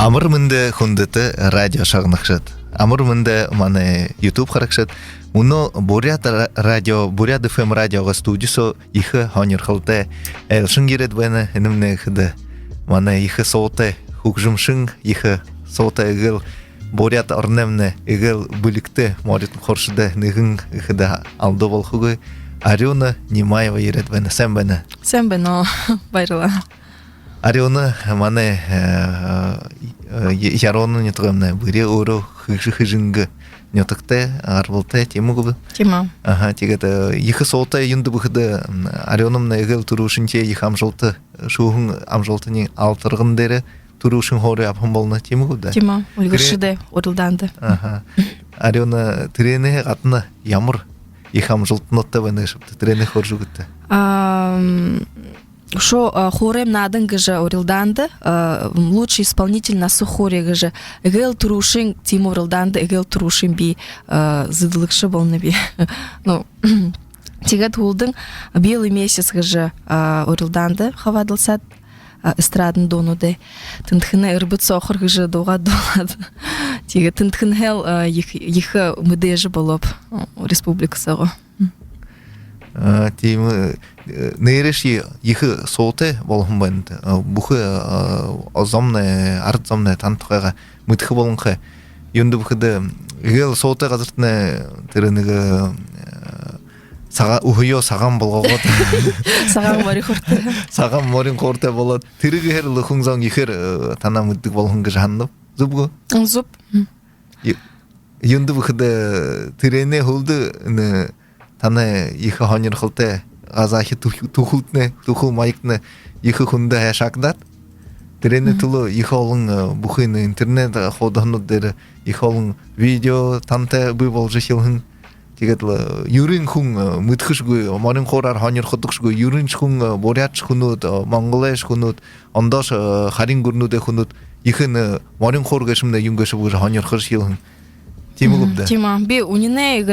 Амыр мында хундыты радио шагнакшат. Амыр мында мане YouTube харакшат. Уно Бурят радио, Бурят FM радиоға студисо ихы хонер хылты. Шынгерет бәні інімне хыды. Мане ихы соуты хукжымшың, ихы соуты игыл Бурят орнемне игыл бүлікті морит қоршыды нығын ихыда алды болхугы. Ариона Немаева ерет бәні. Сән бәні? Сән бәні, байрыла. Ариона мане яроны нетугамна бүре ору хыжыңғы нетукте арбылте тему губы. Тема. Ага, тигет ихы соута юнды бухыды Арионымна игыл турушынче их амжолты шуғын амжолтының алтырғын дері турушын хоры апын болна тему губы. Тема, өлгіршіде орылданды. Ага. Ариона трені қатына ямыр их амжолтын отта бәні шыпты, трені хор жүгітті. Шо хорем надын гыжа орилданды, лучший исполнитель на сухоре гыжа эгел турушин Тимур орилданды, эгел турушин би зыдылыкшы болны би. Ну, тигет улдың белый месяц гыжа орилданды хавадылсат эстрадын донуды. Тынтхыны ырбыт сохыр гыжа доға долады. Тигет тынтхын хел ихы мыдежы болып республика сағо. Тим нейреши ихы соуты болғын бәнді. Бұхы азамны, артзамны тантықаға мұтқы болғынға. Енді бұхыды егел соуты қазыртыны түрінігі ұхыйо саған болғағат. Саған морин қорты. Саған морин қорты болады. Түрігі херлі құңзан ехер тана мұттық болғынғы жағынып. Зұп ғо? Зұп. Енді бұхыды түріне hulды тана ихы хонер хылты азахи тухултны, тухул майкны ихы хунда хашакдат. Трене тулу ихы олың бұхыны интернет ходахнут дері ихы олың видео танта бывал жешілхын. Тегетлі юрин хун мұтқышгы, марин хорар хонер ходықшгы, юрин шхун борят шхунут, монголай шхунут, ондаш харин гурнуде хунут, ихын марин хорға шымда юнгашып ғыжа хонер хыршилхын. Тема. Би унине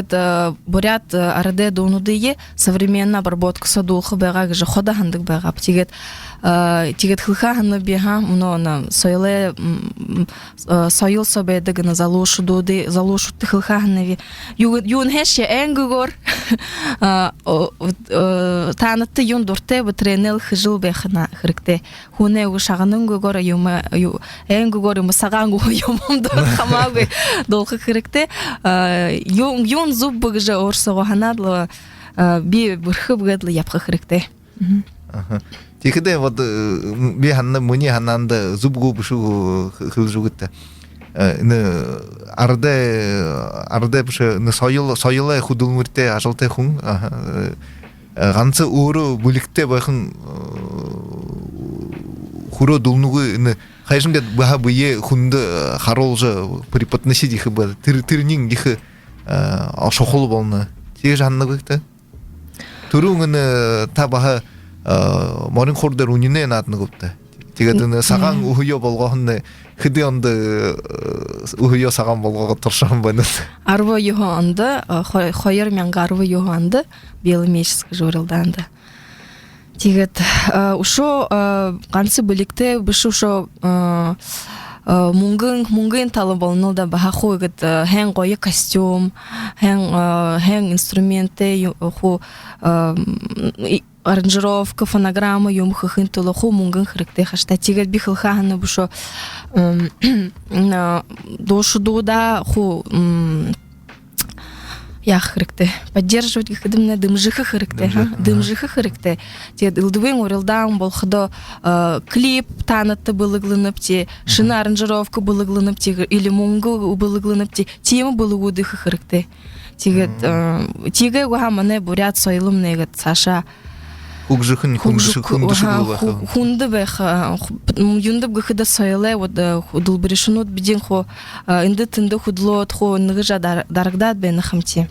бурят РД донудые современная обработка садулхы бәға гыжа хода хандык бәға. Тигет хылха ханны биха, на сойле сойл собеды гына залушу дуды, залушу ты хылха ханны. Юн хеші әңгігор танытты юн дұрте бұ тренел хыжыл бәхіна хырыкте. Хуне ұшағының гөгор әңгігор мұсаған юмымды хамағы долқы хырыкте. Юн зуб бұғыжа орсығы ханадлы би бұрхы бұғыдлы япқы хырыкте. Тикеде вот би ханна муни хананда зубгу бушу хылжугытта. Арде бушу на сойлы худулмурте ажалте хун. Ганцы уру буликте бахын хуро дулнугу хайшынга баха бие хунды харолжа преподносить их бы тирнин их шохол болны. Тиге жанны быкты. Туруңны табаха морин хордер унине натны көпті. Тегедіні саған ұхыйо болғағынны хыды онды ұхыйо саған болғаға тұршан бәні. Арвы йоғы онды, қойыр менгі арвы йоғы онды, белі мешіскі жорылданды. Тегед, ұшо қансы білікті, бұшы ұшо мұңгын талы болынылда баға қойгыд хәң қойы костюм, хәң инструменты, аранжировка, фонограмма, юм хыхын тулы ху мұңгын хырыкты хашта. Тегет би хылхағыны бұшо дошу дуда ху хырыкты. Поддерживать хыдымны дымжықы хырыкты. Дымжықы хырыкты. Тегет илдывын орылдан бол хыдо клип танытты былыглынып те, шыны аранжировка былыглынып те, или мұңгы былыглынып те, темі былыгуды хырыкты. Тегет теге ғаманы бурят сойлым негет Саша Хугжыхын хунды бәх юндып гыхыда сойлы дулбырышынут биден хо инды тынды худлот хо ныгыжа дарагдат бәні хамти.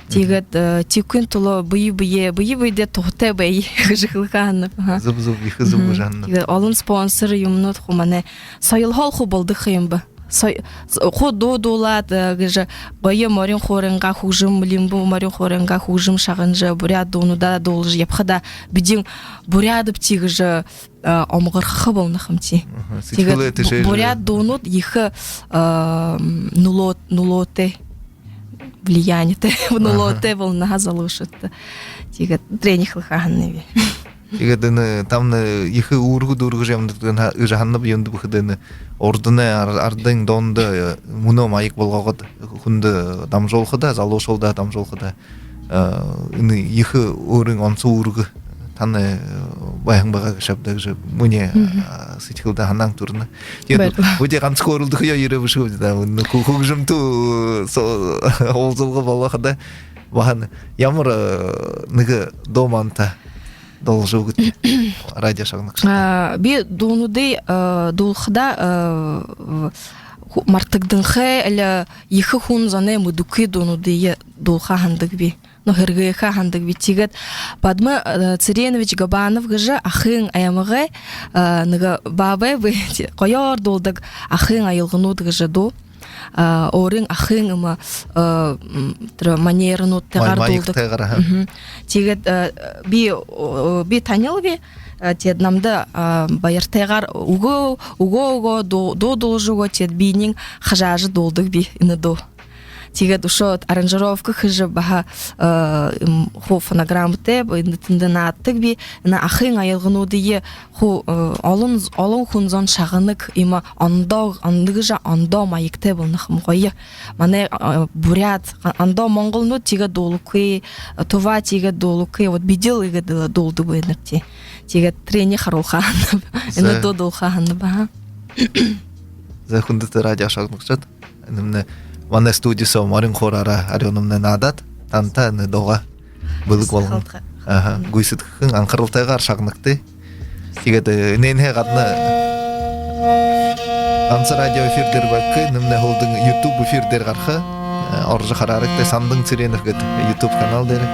Тегет текін тұлы бұйы-бұйде тоғыты бәй жықылғаны. Зуб-зуб, ихы зубы жанны. Олын спонсоры юмнут хо мане сойл хол хо болды қиым ба. до долат гыжа бая морин хоренга хужим лимбу морин хоренга хужим шагынжа бурят донуда долж япхада бидин бурядып тигыжа омгырхы болнахымти бурят донут ихы нулоте влияние в нулоте волна залушит тига тренихлаханневи Игеден там ихы ургу дургу жамдыгына ыжаханны бүйөнді бұхыдыны ордыны ардың донды муно майық болғағыд хүнді дамжолқыда, залошолда дамжолқыда ихы өрің онсы ургу таны баяң баға шабдаг же муне сычкылда ханан турны. Өте қансы көрілді қия ері бұшы өте құғжымту олзылғы болғақыда бағаны ямыр нығы доманта должу быть радио шагнак. Би донуды долхда мартыгдынхе или ихы хун зане мудуки донуды долха хандык би. Но хергеха хандык би тигет. Падмы Цыренович Габанов гыжа ахын аямыгы ныга бабы бы кояр долдык ахын айылгынуд гыжа до. Орын ахын ама манерну тегар долдык. Тигет би танял би тед намда баяр тегар уго до должуго тед бинин хажажы долдык би индо. Тигет ушо аранжировка хыжы баха хо фонограммте инденаттык би на ахын айылгынуды хо алын хунзан шагынык има андыгыжа андо майыкте болнахым гойы мане бурят андо монголну тигет долукы това тигет долукы вот бидил иге долду бенерти тигет трени харулхан эне додулхан ба за хундыты радио шагныкчат эне Ванна студиясы марын хорара арионумны надат, танта не дога былык болгон. Гуйсыткын анкырылтайгар шагныкты. Тигеде ненге гадны Ансы радио эфирдер бакы, немне холдың YouTube эфирдер гархы, оржы харарыкты сандың Цыренов гет YouTube канал дери.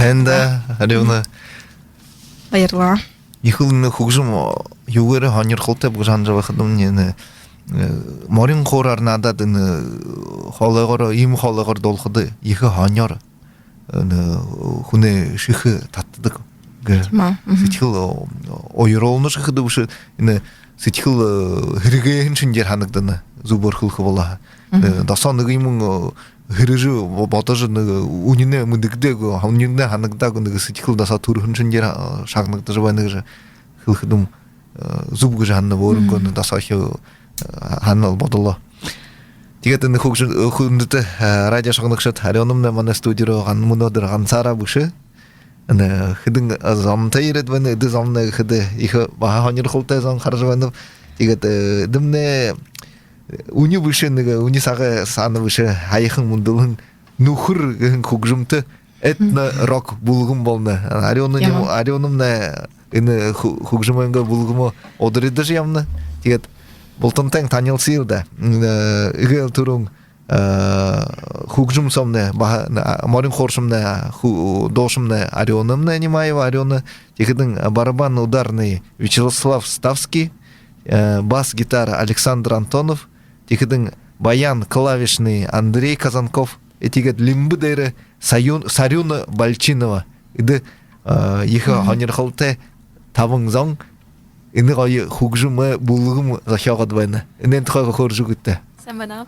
Хэнда ариуна Баярла. ихылны хугжум югары ханер холте бужанжа вахдым не морин хорар надад хологор им хологор долхды ихы ханер хуне шихы таттык ситхил ойролны шихды бушы ситхил хирген шинжер ханыкдыны зубор хылхы бола дасаны гымын хиржи батажы унине мыдыгдего ханнинне ханыкдагы ситхил даса турхын шинжер шагныкты жабаны же хылхыдым зубгы жанны борынгон дасахы ханнал бодоло тигетен хугжы радио шагныкшат арионумна мана студиро ганмунодыр гансара бушы ана хидин замта иредвен ды замна хиде ихе баха ханер холте зам харжванып тигет дымне уни бушенге уни сага саны бушы хайхын мундулун нухур хугжумты этно рок булгум болны арионумна ины хугжуманга булгумо одырыды ямны тигет болтонтен танил силда игел турун хугжум сомне морин хоршумне дошумне арионумне анимаева ариона тигедин барабан ударный Вячеслав Ставский, бас гитара Александр Антонов, тигедин баян клавишный Андрей Казанков, тигет лимбы дейре Сарюна Бальчинова иды иха ханер холте табың зон ины гай хугжумы булгум захягад байна инен тхага хоржу гитте Сэмбана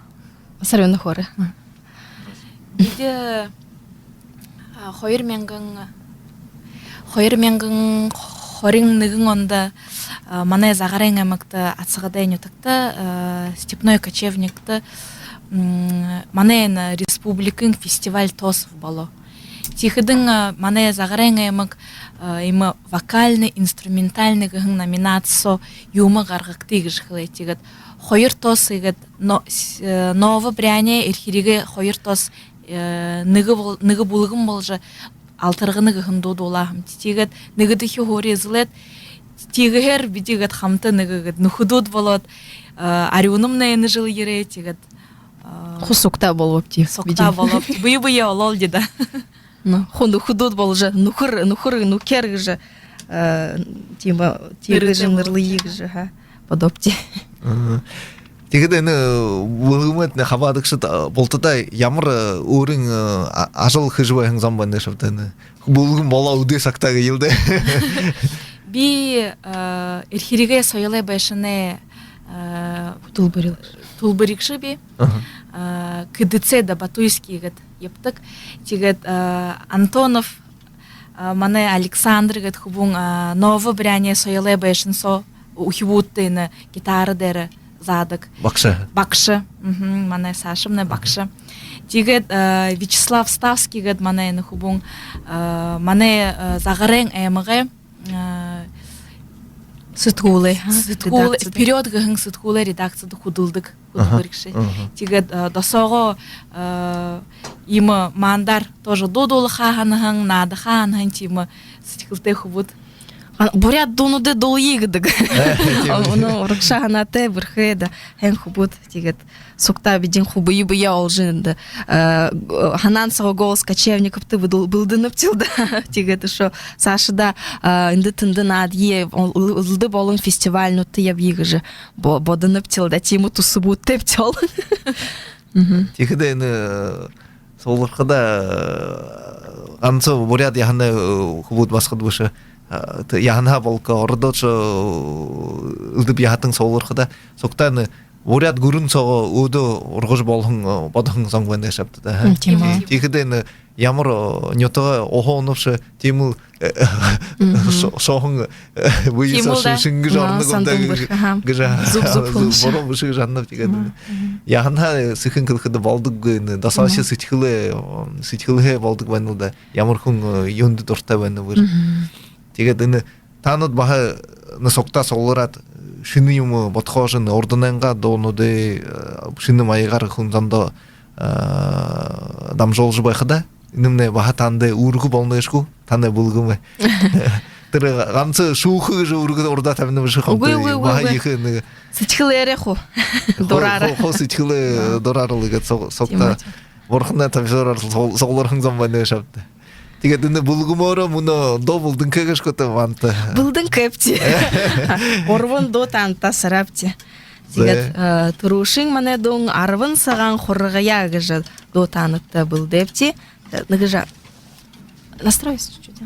Сарюна хоры Иде хойр мянгын хорин нигын онда мана загарен амыкты ацыгыдай нютыкты степной кочевникты мана республикын фестиваль тосов боло тихидын мана загарен амык има вокальный инструментальный гын номинацио юма гаргыкты гыжхылай тигет хойр тос игет ново бряне эрхириге хойр тос ныгы булгын болжа алтыргыны гын додулахым тигет ныгыды хори злет тигер бидигет хамты ныгыгет нухудут болот арионумна эны жыл ере тигет хусукта болуп ти сокта болуп бый олол дида хунду худут болжа нухыр нукер же тима тигежи нырлыйг же ха подопти тигеден булгумет не хабадыкшы болтыдай ямыр урын ажыл хыжбайын замбанды шаптаны булгум бола уде сактагы йылды би эрхириге соялай байшыне тулбырикши би КДЦ да батуйский гет ептык тигет Антонов мане Александр гет хубун ново бряне соялай байшын со ухивуттыны гитара дере задык бакшы мане Сашымны бакшы тигет Вячеслав Ставский гет мане хубун мане загарен эмыгы Сытгулы вперед гын сытгулы редакцияда худылдык худылдыкши тигет досого има мандар тоже додолы хаханыгын нады хаханыгын тима сытгылты хубут бурят донуды долыйгыдык ону рыкшаганаты бирхеда эн хубут тигет сукта бидин хубы быя олжынды ханансыгы голос кочевниковты былдынып тилда тигет шо Сашыда инды тынды надие ылды болун фестиваль нуты ябйыгыжы бодынып тилда тиму тусубут теп тел тигеден солыркыда анцы бурят яханы хубут баскыды бышы яхана болка ордочо ылдып яхатын солыркыда соктаны бурят гурун сого удо ургуж болхун бодхун сонгвен шапты да тигеден ямар ньото охонувшы тимул шохун выйса шинги жорны гонда гжа боро буши жаннап тигеден яхана сыхын кылкыды болдук гыны дасашы сычхылы болдук ванылда ямар хун юнды торта ваны бир тигеден танут баха насокта солорат шиныймы ботхожын ордынанга донуды шыны майгар хунзанда дамжол жбайхыда инемне баха танды ургу болнышку таны булгумы тыры ганцы шухы же ургу орда тамны бышыхам баха ихы сычхылы хо дорары хо сычхылы дорарлыгы сокта ворхна тамжорар соглорхын замбаны шапты тигет ины булгуморо муно добулдын кегеш кота ванта. Булдың көпті. Орвын до танта сарапти. Тигет турушин мане дон арвын саған хоргая гыжы до танытта был депти. Нагыжа. Настройся чуть-чуть,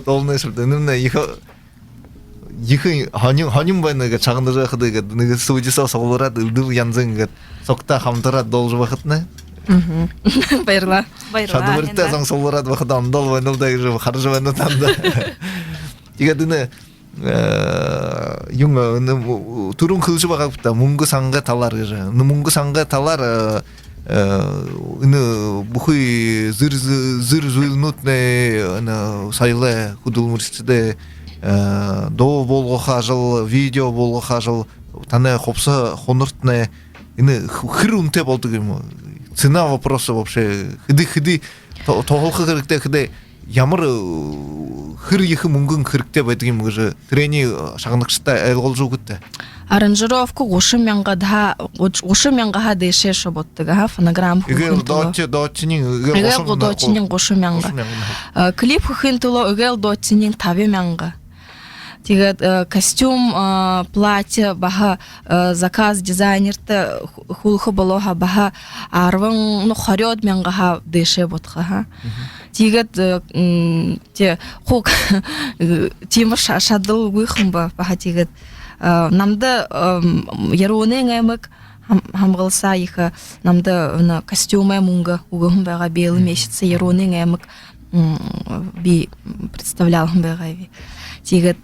Долны шырды. Нымна ихы ханим байныга чагындыра хыдыга ныга судиса солурат ылдыл янзынга сокта хамтырат должу вакытны. Байырла. Шадвырта заң солурат вакыта андал байнылда жы харжы байны танда. Тига дыны юнга турун кылжы багапта мунгу санга талар жы. Мунгу санга талар бухой зыр зуйлнутне сайле худулмурсиде до болго хажыл видео болго хажыл тане хопса хонуртне ины хырунте болду кем цена вопроса вообще хыды тоголхы керекте хыды ямар хыр ихы мунгун керекте бетгим уже трени шагныкшта элголжу күтте аранжировка 30 мянга деше шоботтыга фонограмм игел дотчинин дотчинин 30 мянга клип хынтыло игел дотчинин 5 мянга тигет костюм платье баха заказ дизайнерта хулхы болоха баха арвын ну хорёд мянга деше ботха тигет те хук тимир шадыл выхымба баха тигет намда яроне гэмэг хамгалса иха намда на костюме мунга угым бага белый месяц яроне гэмэг би представлял бага тигет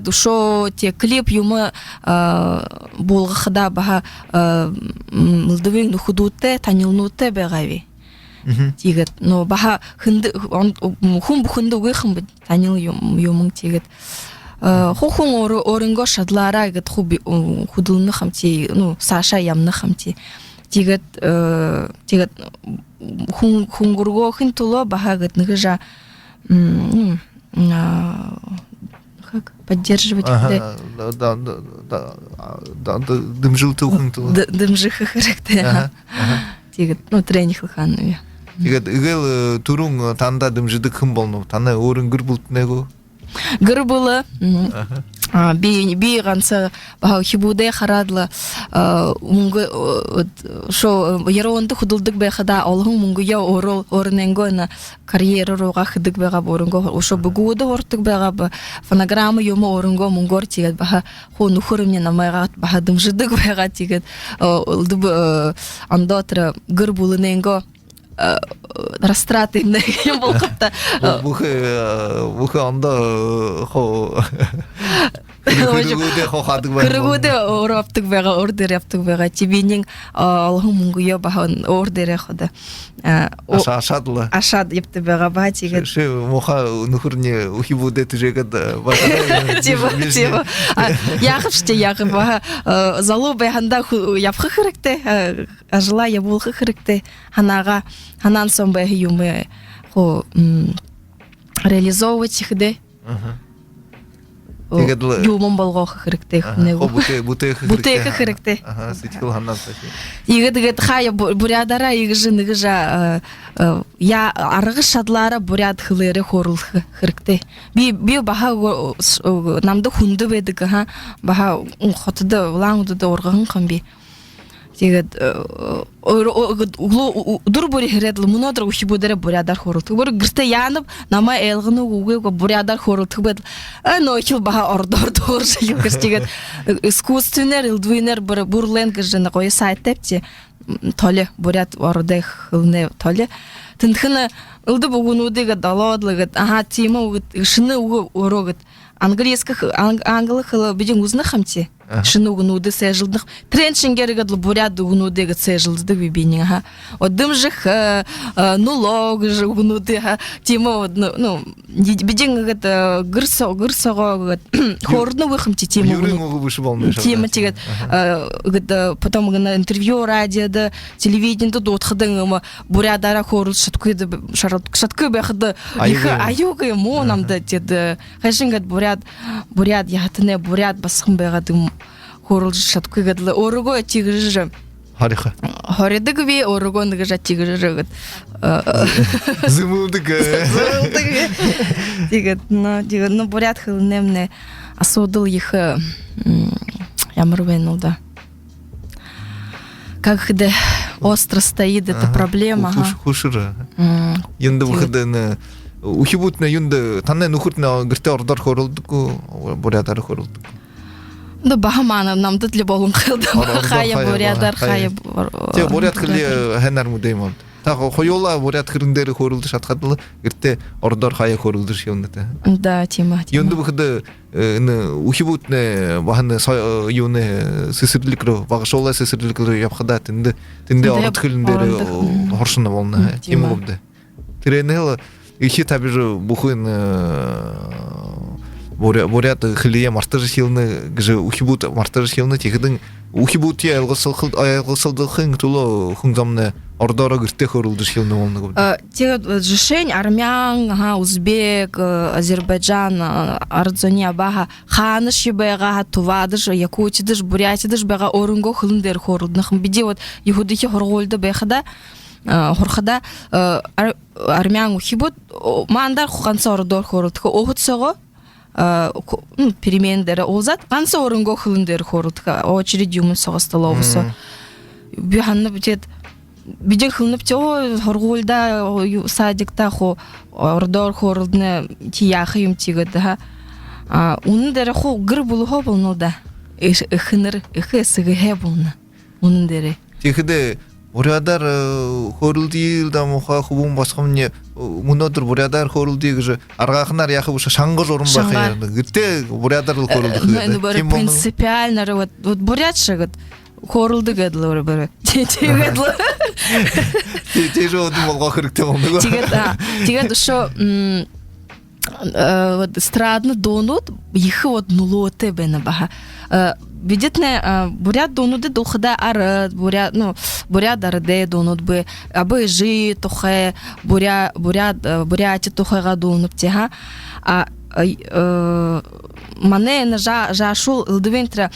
ушо те клип юма болгахда бага мылдывын худутте танилнутте бегави тигет но бага хынды хум бухынды угым танил юмун тигет хохун орынго шадлара гыт худылны хамти ну Саша ямны хамти тигет хунгурго хин туло баха гыт ныгыжа как поддерживать дымжыл тухын туло дымжых хырыкты тигет ну тренинг ханны тигет игел турун танда дымжыдык кым болну тана орын гыр бултнего гыр было би ганса баха хибуде харадла мунгу шо яронды худулдык бехада олгун мунгу я орненго на карьера рога хыдык бега борунго ошо бугуды ортык бега фонограмма юмо орунго мунгор тигет баха хону хурымне намайга баха дымжыдык бега тигет андотра гыр булыненго растраты на болкапта бухы анда хо кыргуде ороптук бега ордер яптык бега тибинин алгы мунгуя бахан ордере хода ашадла ашад япты бега батиге ше моха нухурне ухибуде тижегад тиба яхыпште яхыба залу беханда япхы хырыкты ажла ябулхы хырыкты ханага ханан сомбе юмы хо реализовывать их де юмон болго хырыкты буте хырыкты ситил ханан саси игедигет хая бурядара игжа я аргы шадлара буряд хылыры хорул хырыкты би баха намды хунды бедик ха баха хотды лаңды оргын камби тигет дурбури хередл мунодр ухибудере бурядар хорул тугур гырте янып нама элгыны угуга бурядар хорул тугбет нохил баха ордор дорж югс тигет искусственер илдвинер бурленг жена кой сайттепти толе бурят орде хылне толе тынхына илды бугунудыга далодлыгы ага тима шыны орогыт английских англых бидин узны хамти шыны угнуды сэжилдых треншингерге бурят угнудыга сэжилды бибини ага одымжых нулог же угнуды тима ну бидин гыт гырсого хорны выхамти тима тигет потом на интервью радиода телевидениеда дотхыдың бурядара хорул шаткыды шаткы бехды аюгы монамда деді хашингат буряд яхтыне буряд басхым бегадым хорул шаткы гадлы орого тигржы хариха хоридыгви орогон гжа тигржы зымылдык тигет ну буряд хылнемне асудыл их ямрвенуда как де остро стоит эта проблема хушыра енді выходы ухибутна юнда танне нухуртна гырте ордор хорулдуку бурядар хорулдуку да бахамана нам тут любовым кылды хая бурядар хая те бурят кыле хенар мудеймон та хоёла бурят кырындары хорулду шаткадылы гырте ордор хая хорулду шионда да тема юнда выходы ухибутна баханы юны сесирликро багышола сесирликро япхада тинде орд кылындары хоршуна болна тема болду тренела ихи табижу бухын бурят хлие мартыр хилны гже ухибут мартыр хилны тигдин ухибут я алгысылдыхын туло хунзамны ордора гырте хорулды хилны болну тигет жишень армян узбек азербайджан арзония баха ханыш бега тувадыш якутидыш бурятидыш бега орунго хылындер хорулдыхын биде вот ихудыхи хорголды бехада хорхада армян ухибут мандар хуканса ордор хорулдыхы огутсого перемендері олзат қанса орынго хылындер хорулдыхы очередь юмын соғыстыловысы биханны бітет биден хылынып те хорголда садикта хо ордор хорулдыны тияхы юм тигеді унын дәрі хо гыр бұлы хо болнуда эхыныр эхы сығыхе болны унын дәрі тихіде бурядар хорулдиилда моха хубун басқамне мунодыр бурядар хорулдиги же аргахнар яхы буша шаңгы жорун бахы гытте бурядар хорулдыхы принципиально вот бурятшы гыт хорулды гадлы бары тегедлы тежо одым болго хырыкте болду тегет ошо вот эстрадный донут их вот нулоте бена баха. Видите, бурят донуды духада арат, бурят арде донут бы, абы жи тухе, буряти тухега донут тега. Мане на жашул илдвентра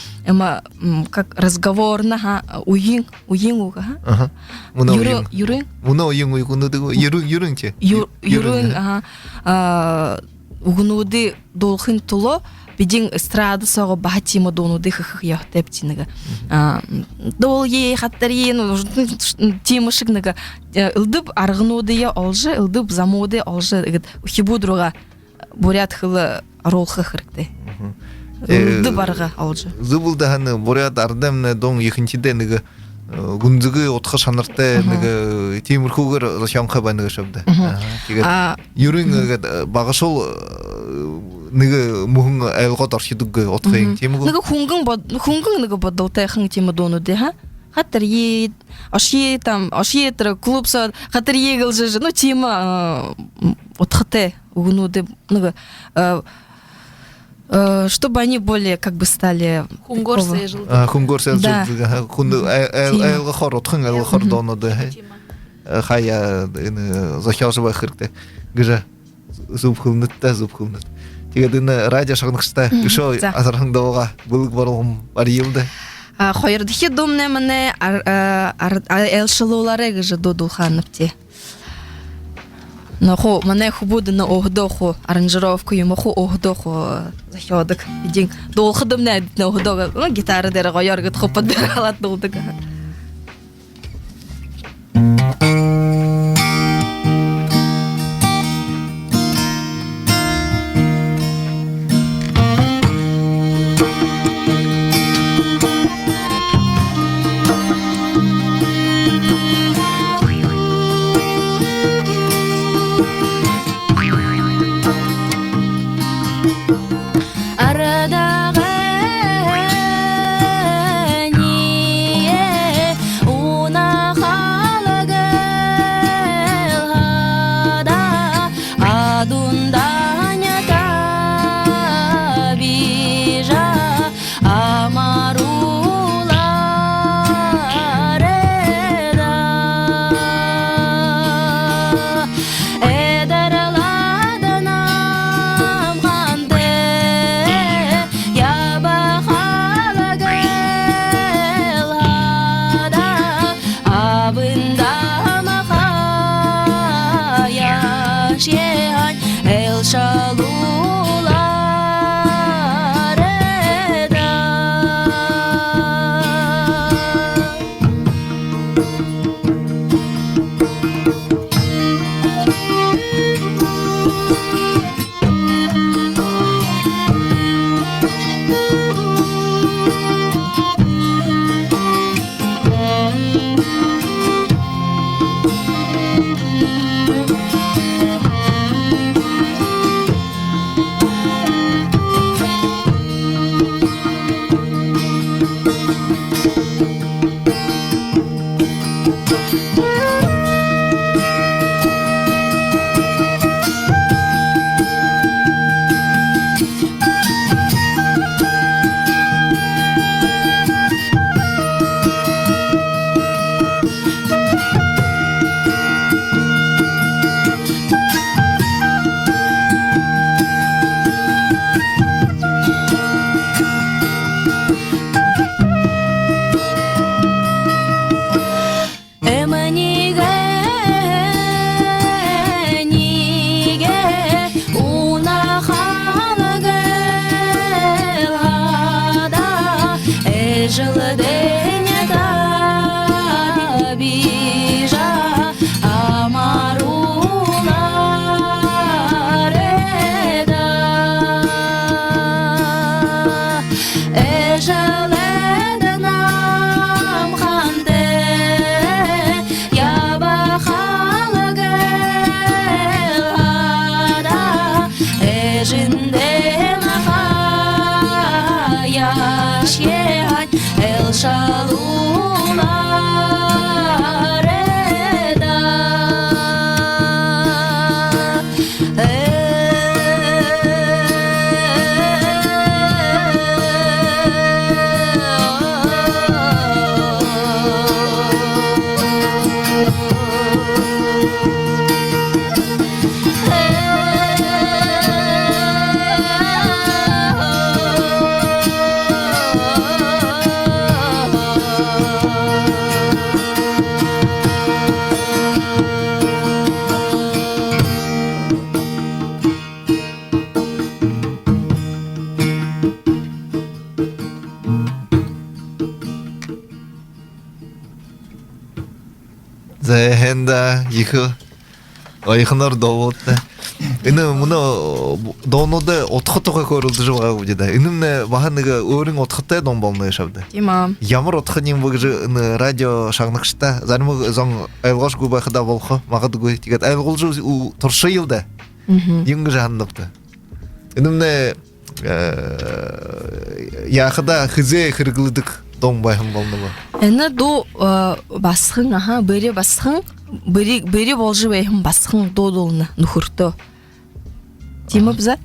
как разговорно уйингуга. Ага. Юрын. Муна уйингу икунуды юрынче. Юрын, угнуды долхин туло, бидин эстрада сого бахатима донуды хых яхтептинага. Дол е хаттари, тимышыгнага, илдыб аргнуды я олжы, илдыб замоды олжы, ухибудруга бурят хылы ролхы хыркты. Илдыб арга олжы. Зубылдаханы бурят ардамны дон екіншіде ныгы гунзыгы отқа шанырты ныгы темірхугыр шанқа баныгы шабды. Юрын бағышол ныгы мұхын әлға таршидыгы отқайын темірху. Ныгы хунгын ныгы бадылтай хың тема дону де, ха? Хаттар ед, ашие тра клубса, хаттар егіл жыжы, ну тема отқыты угнуды, ныгы чтобы они более как бы стали хунгорсы жил. Хунгорсы жил. Хунды әлгі қор отқын әлгі қор доноды. Хая захяжыва хыркты. Гыжа зуб қылнытта. Тегедіні радио шағынықшыта үшо азархыңда оға бұлық барылғым бар елді. Қойырдығы домне мәне әлшылулары гыжа додулханыпте. Нахо мене хубуде на охдоху аранжировку йому ху охдоху заходок. Дин долхадым не на охдога. Ну гитара дер гояргат хопадыралат долдык. Зехенда ихы айхынар довотта. Ины муну донода отхотога көрүлдү жыга бужда. Инемне баханыга өрүң отхотта дон болмай шабды. Тима. Ямар отхынын бугы радио шагныкшта зармы зон айлгош губахда болхо магадыгы тигет айлголжу туршы йылда. Юңгы жанныпты. Инемне яхыда хызе хыргылдык дон байхым болнума. Эне до басхын, аха, бери басхын, бери болжы байхым басхын додолны нухурто. Тима биза?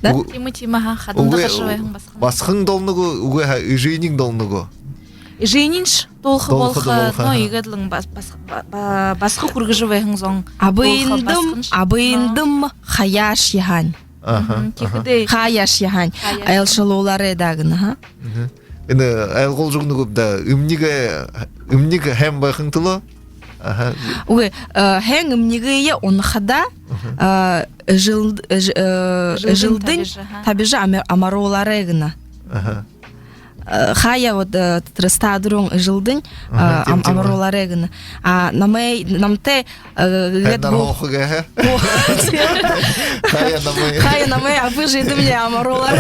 Да? Тима хадымда кыржыбайхын басхын. Басхын долнугу угы жыйнин долнугу. Жыйнинш толхы болха, но игедлин басхы кургыжыбайхын зон. Абыйындым хаяш яхань. Хаяш яхань. Айлшылуулары дагын, ха? Эне айлгол жугнугу да 음니가 햄 байхын тыло. Угы, хэн имнигые онхада жылдын табижа амаролары гына. Хая вот трастадрун жылдын амаролары гына. А намте Хая намай абыжы идымне амаролары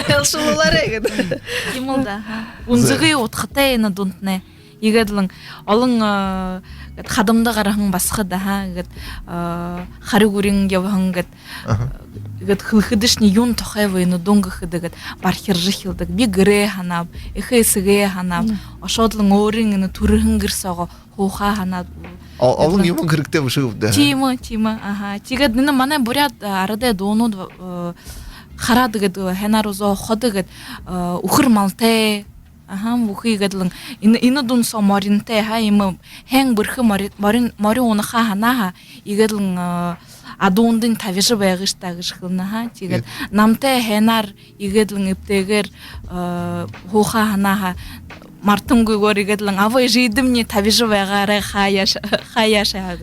элшулары гына. Имылда. Унзыгы отхатайна дунтне. Игедлин олың хадымда қарахың басқы да хары көрің геваң хылхыдышни юн тохайвайны доңғы хыдыгыт бархер жихилдык би гыре ханап эхе сыге ханап ошодлың орың турыхың гырсаға хоха ханап олың юмын кірікте бұшығып да тима тигет нина мана бурят арада дону харадыгыт хенарузо ходыгыт ухыр малте бухи гадлын ина дун со маринте има хэн бырхы мари оны ханаха игадлын адундын тавижы байгыштагыш кылна тигет намте хенар игадлын иптегер хоха ханаха мартын гөр игадлын авай жидимне тавижы байгары хаяша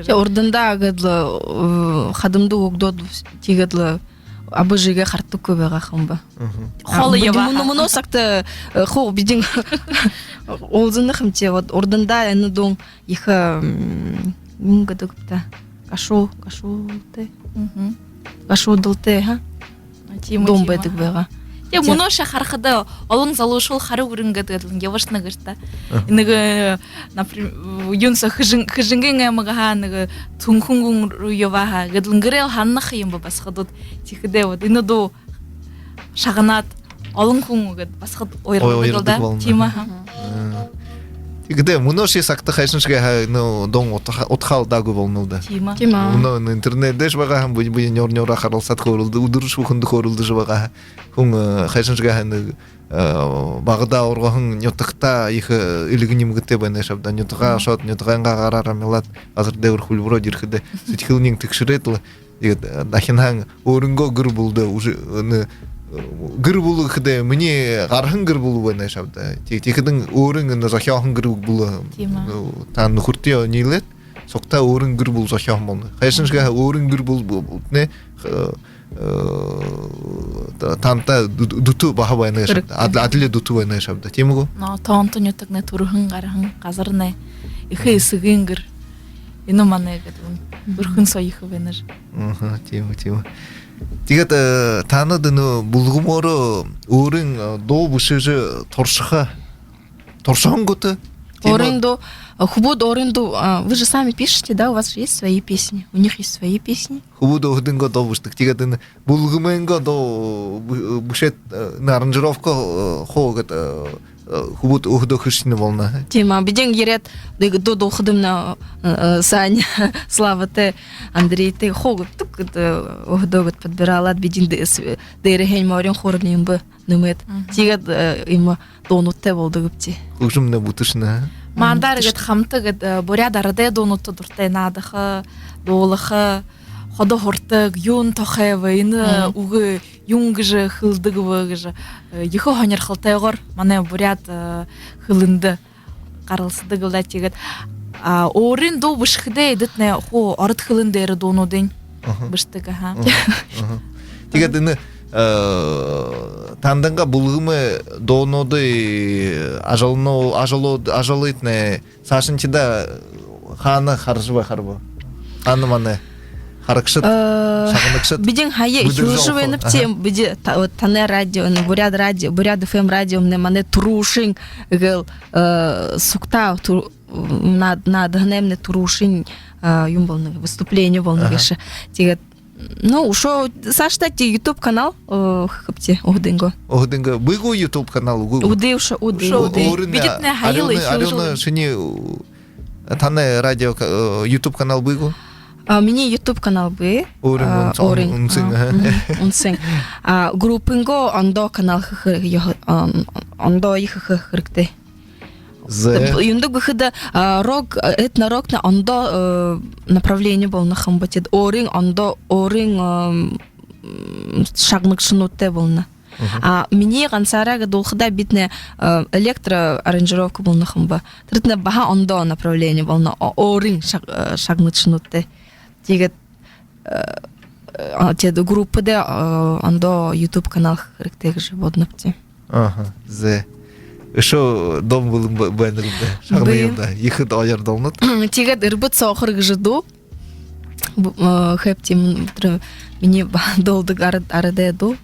ордында гадлы хадымды огдод тигедлы абыжыга хартык көбега хымба. Холы яба. Муну сакты хо бидин олзынды хымте вот ордында эны дон иха мунгадыкта. Кашулте. Кашудылте, ха. Дом бедик бега. Я муну шахархада олың залушул хары үрүнгөдөлүн явашна гырта. Иныгы например юнса хыжынгенге мага ныгы тунхунгун руйова гадлынгырел ханна хыйым басхадут тихде вот иныду шаганат олың хунгугат басхад ойрылда тима. Игде муноши сакта хайшыншыга дон отхал дагы болнулда. Тима. Муну интернетте жбага хам буй нёр харалсат көрүлдү, удуруш хунду көрүлдү жбага. Хун хайшыншыга багда оргоһун нётыкта их илигиним гытте бана шабда нётыга шот нётыганга карара милат азыр девр хулбро дирхиде ситхилнин тикширетл дахинхан орунго гыр булду уже гыр булу хде мне гархан гыр булу бана шабда тикидин орун захяхан гыр булу тан хуртио нилет сокта орун гыр бул захяхан болду хайшыншыга орун гыр бул не танта дуту бахабайна шабда адле дуту байна шабда темгу но таонто нютагне турхын гархан казарне ихе сыгынгыр ино мане гэдүн бүрхүн соихы бенер тему тигет таныдыны булгуморо өрүн доо бушыжы торшхан готы Оренду, хубуд оренду, вы же сами пишете, да, у вас же есть свои песни, у них есть свои песни. Хубуд оренду до буштык, тигетин булгуменго до бушет на аранжировка хогат хубуд ухдо хышны волна. Тема, биден герет до ухдымна Саня, Слава те, Андрей те хогат тук ухдогат подбиралат биден дерехен морин хорним бы нымет. Тигет има донутте болду гыпти. Ужумна бутышна. Мандар гет хамты гет буря дарде донутты дурте надахы, долахы, хода хортык, юн тохевы, ины угы юнгыжы хылдыгывыгыжы. Йхо ханер хылтайгор, мане бурят хылынды карылсыдыгылда тигет. Орин до бышхыде дитне хо арыт хылынды ері дону день быштыгы, ха. Тигет ины танданга булгымы доноды ажалытне сашынчыда ханы харжыбай харбо. Ханы мане харакшыт, шагыныкшыт. Биден хае хилжывеніп тем, биде тане радио, буряд ФМ радио, мане турушин, гыл сукта, надгнемне турушин, юм болны, выступление болны геше. Тигет, ну, ушо, Сашта, YouTube канал, хыпте, ухденго. Ухденго, быгу YouTube канал, уды. Бидетне хайылы Арёна, шыни, тане радио, YouTube канал быгу? Миний YouTube канал бы. Унсин. Группинго ондо канал ондо их хыркты. Юндук бихида рок этнорок на ондо направление был на хамбатид. Орин ондо орин шагныкшынутте болна. Мне гансарага долхда битне электроаранжировка был на хамба. Тритне баха ондо направление был на орин шагныкшынутте. Тигет теду группы де андо YouTube канал хректег животнопти. Ага, зе. Шо дом был бенрде. Шагныйда. Ихыд аяр долнут. Тигет ирбыт сохыр жду. Хепти мне долдык арыде ду.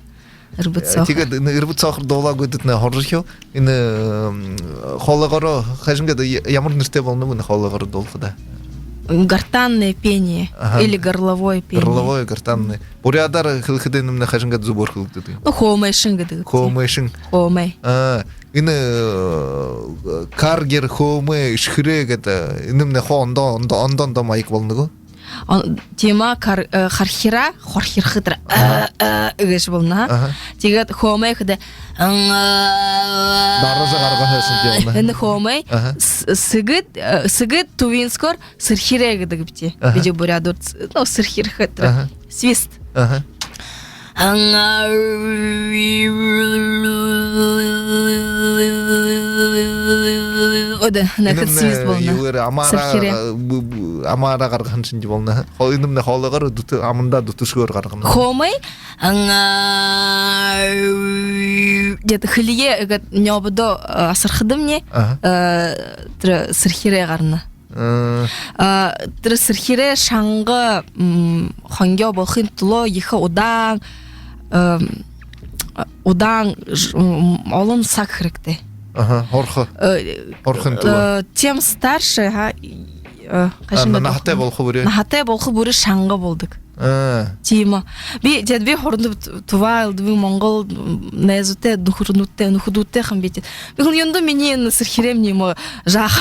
Ирбыт сохыр. Тигет ирбыт сохыр дола гөдүтне хоржо. Ины холлагоро хажинга ямар нерсе болну мына холлагоро долхуда. Гортанное пение или горловое пение. Горловое, гортанное. Бурядар хилхиденым на хажинга зубор хилхиды. Ну, хоумейшин гады. Хоумейшин. Хоумей. Ины каргер хоумей шхире гата. Иным не хондо майк болнугу. Тема хархира, хорхир хитра. Геш болна. Тигат хоумей хиде. Дарыза гарга хэсэн жолна. Энд хоумей сыгыт тувинскор сырхире гады гипти. Биде бурядур, ну, сырхир хитра. Свист. Ода нахат свист болна. Сырхире. Амара гарган шинж болна. Хойнымна холлагар дуту амында дутушгөр гарган. Хоумей где-то хлие гат нёбдо асырхыдымне сырхире гарна. Сырхире шаңгы хангё болхын туло иха удан олын сак хректе. Хорхын туло. Тем старше нахате болхы буры шаңгы болдык. Тима. Би хорнуп тувал, би монгол незуте нухудутте хамбете. Би юнду менен сырхирем нема жах.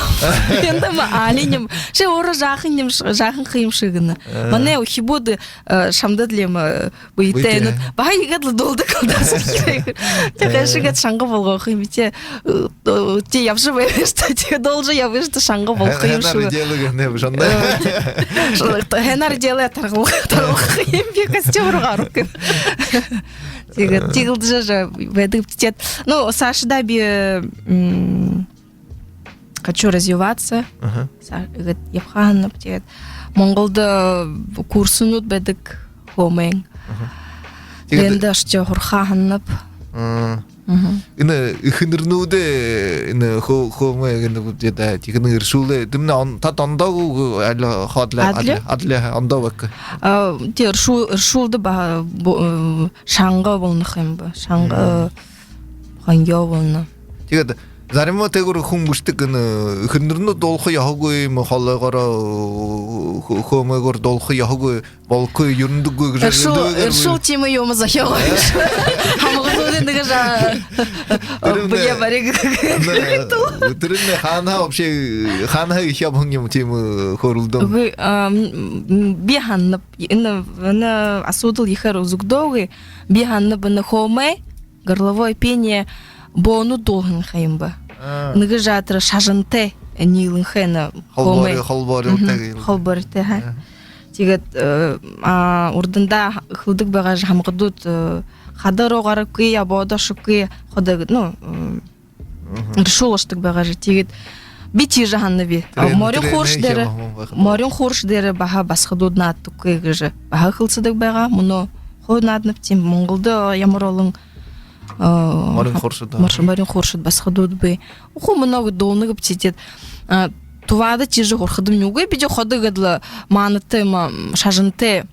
Юнду ма алинем. Ше ора жахынем жахын кыйымшыгына. Мане ухибуды шамдадлема буйте. Бай гадлы долды калда сырхире. Тегешиге шаңгы болгон кыймите. Те явжыбай что те должен я вышты шаңгы болг кыйымшы. Хенар делает таргыл. Химби костюм руки. Тигл же ведут птет. Ну, Саша, да, хочу развиваться. Евхан, птет. Монголда курсунут бедик хомeng. Ленда что хурханнап. Ины ихнернуде ины хоме гэнэ где-то тигнэр шуле дымна он татандагу аля хадла адля андавак. Те шулда ба шанга болнахым ба. Шанга хангё болна. Тигет заримо тегур хумбуштык ины ихнерну долху яхугуй махаллагара хомегор долху яхугуй балкы юрндугуй гжэ. Шул тима ёма захёла. Я барыг. Өдрөний хаана вообще хаана ихяв хөнгөм тийм хорулдом. Би ханна энэ асуудал ихэр үзэгдөөг би ханна бна хоме горловое пение бону долгын хаймба. Нэг жатра шажанте нилэн хэна хоме холборте ха. Тэгээд урданда хылдык багаж хамгадууд хадароо гараггүй я бодошгүй ходаг ну решулаштык багаж тэгээд би тийж ханна би морин хорш дээрэ баха басхадууд наадтгүй гэж баха хылцдаг байгаа мөн хойнаднап тийм Монголд ямар олон морин хоршуд басхадууд би уху много долныг битээд тувады тиже хорхадым нюгы биде ходы гадла маныты шажынты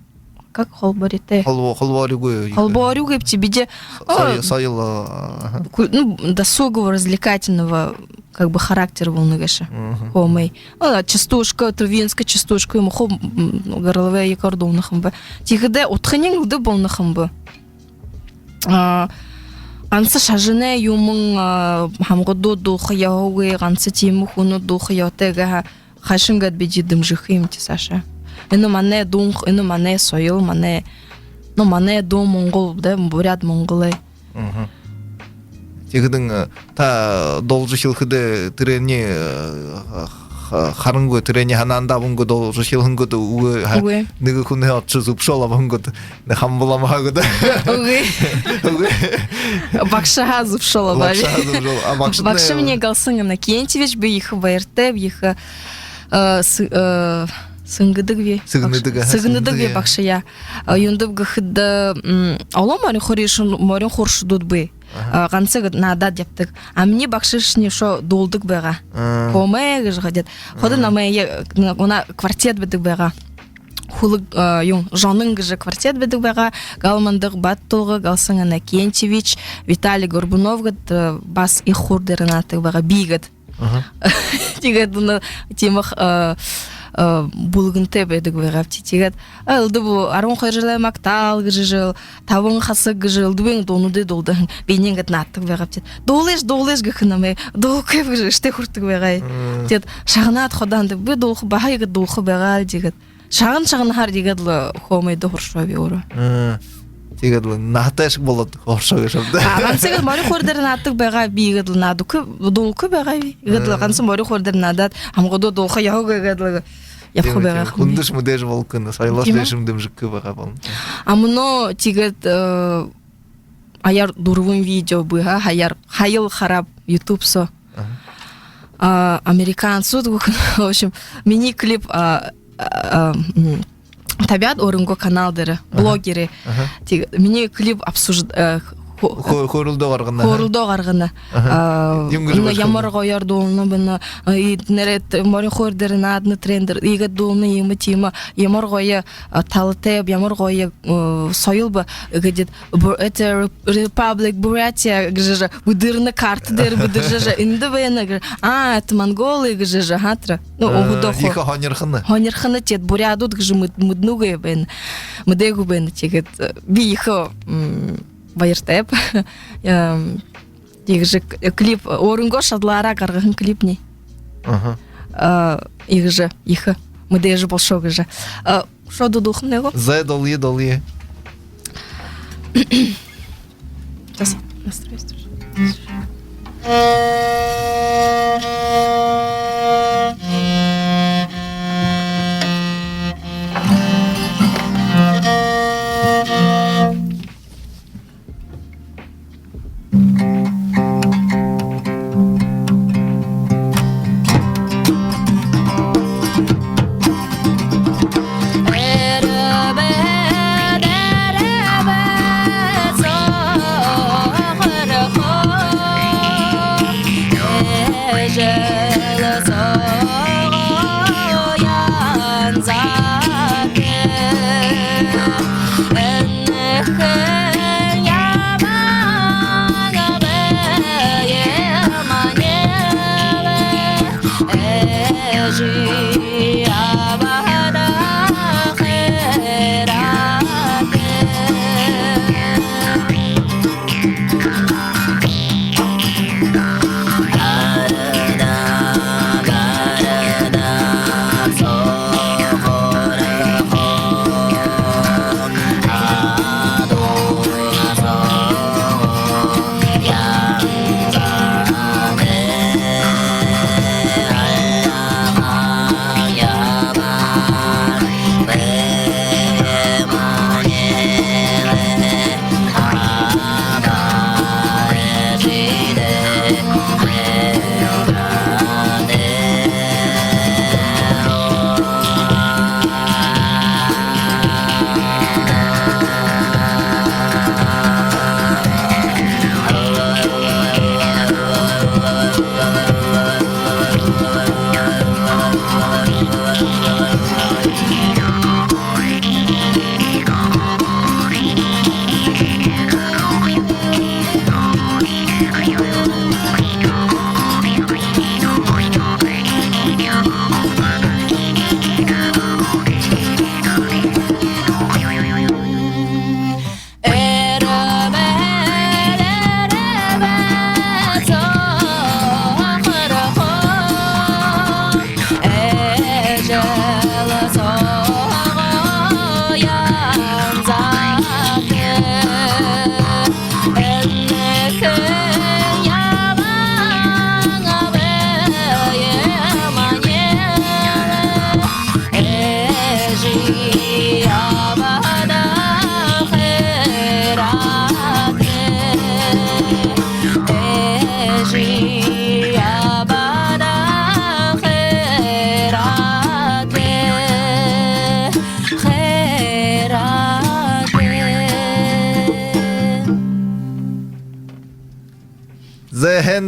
как холбарите холборюгы биде сайыл ну досугового развлекательного как бы характера волныгыша хомей частушка травинска частушка ему хом горловая якордовнахым бы тихиде утхынин ды болнахым бы ансы шажыне юмын хамгоду духаяуы ансы тиму хуну духаятега хашингат биди дымжихим тисаша ины мане дунг ины мане сойл мане ну мане до монгол да бурят монголы тигидин та должушилхыды тирене харынгы тирене ханандабынгы должушилхынгы уы ныгы хуне атчы зупшолабынгы хамбуламагыды бакшаха зупшолаба бакша мне галсыңына кентевич бы их врт их сыгныдыгве бакшая юндып гыхыды аламары хоришын морин хоршудут бы ганцы нада дептик а мне бакшишни шо долдык бага коме гадет ходы на мое она квартет бедик бага хулы юн жаның гыжы квартет бедик бага галмандык баттылгы галсыңына кентевич Виталий Горбунов гыт бас их хурдернаты бага бигет тигет дуна тимах булгын тебедик бегапти тигет алды бу арон хожалай мактал гыжыл табын хасы гыжыл дубен донуды долды бенен гат наттык бегапти долеш гыхынаме долкы быжы ште хуртык бегай тет шагнат ходанды бу долхы бахайгы долхы бегал дигет шагын хар дигет хомай дохуршови оро тигет наташ болот хоршоги шабда ганцыгы мори хордер наттык бега бигет надукы долкы бегай гыт ганцы мори хордер надат амгодо долхы яуга гыт я хобера хундыш мудеж волкын сайлаш дешим дымжыкы бага бол амно тигет аяр дурвун видео быга хайыл харап YouTube со американ суд в общем мини клип табят орынго каналдары блогеры мини клип обсуждают хорулдо аргына ямар гояр долны бына нерет мори хордерин адны трендер иге долны ема тима ямар гоя талте ямар гоя союлба гадет это Republic Бурятия гжежа выдырны карты дер выдыржа инде вена это монголы гжежа хатра ну огудохо иха хонерхана тет бурядут гжи муднуга бен мдегу бен тигет бихо Вайртеп, их же клип орынго шадлара каргын клипни. Их же мы даже большого же. Что дудух него? За долие. Сейчас настройся.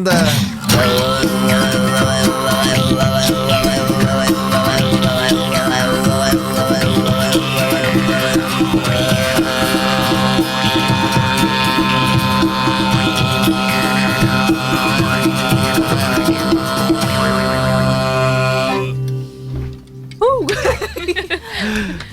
ханда.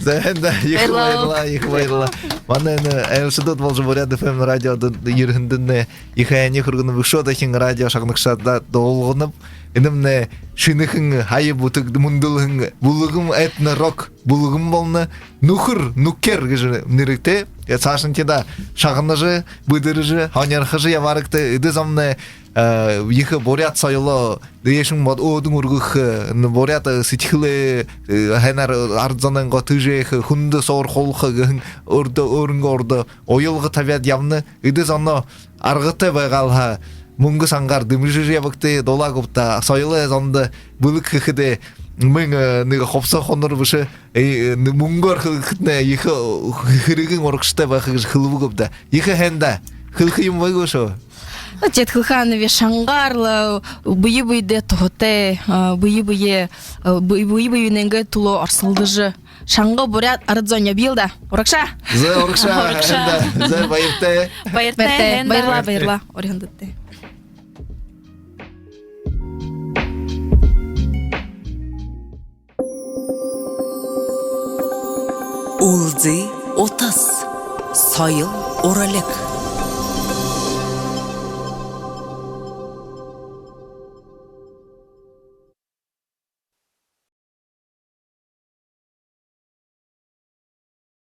Зәһәндә их байла. Манны элшдот болжы боряд FM радиода йөргәндәне ихәне хургыны бушода хин радио шагныкшада долгынып инемне шинехин хайы бутык мундылын булыгым этна рок булыгым болны нухыр нукер гыжы ниректе сашынтеда шагыныжы быдырыжы ханярхыжы яварыкты идызамны их борят сойло дешин мод одун ургых борят ситхле ханар арзанан готыжы хунды сор холхы орда ойылгы табиат явны идызамны аргыты байгалха Мунгу сангар дымжы ябыкты дола гупта сойлы zonda булык хыхыде мың ныга хопса хонор бышы мунгор хытне их хырыгын оркшта бахыж хылбы гупта их хенда хылхым байгошо Тет хылханы шаңғарлы быйы-быйде тоғыте быйы-быйы ненге тулы арсылдыжы шаңғы борят арыдзоня билда оракша зе байырте байырла оряндытте Улдzy 30 Сайыл оралек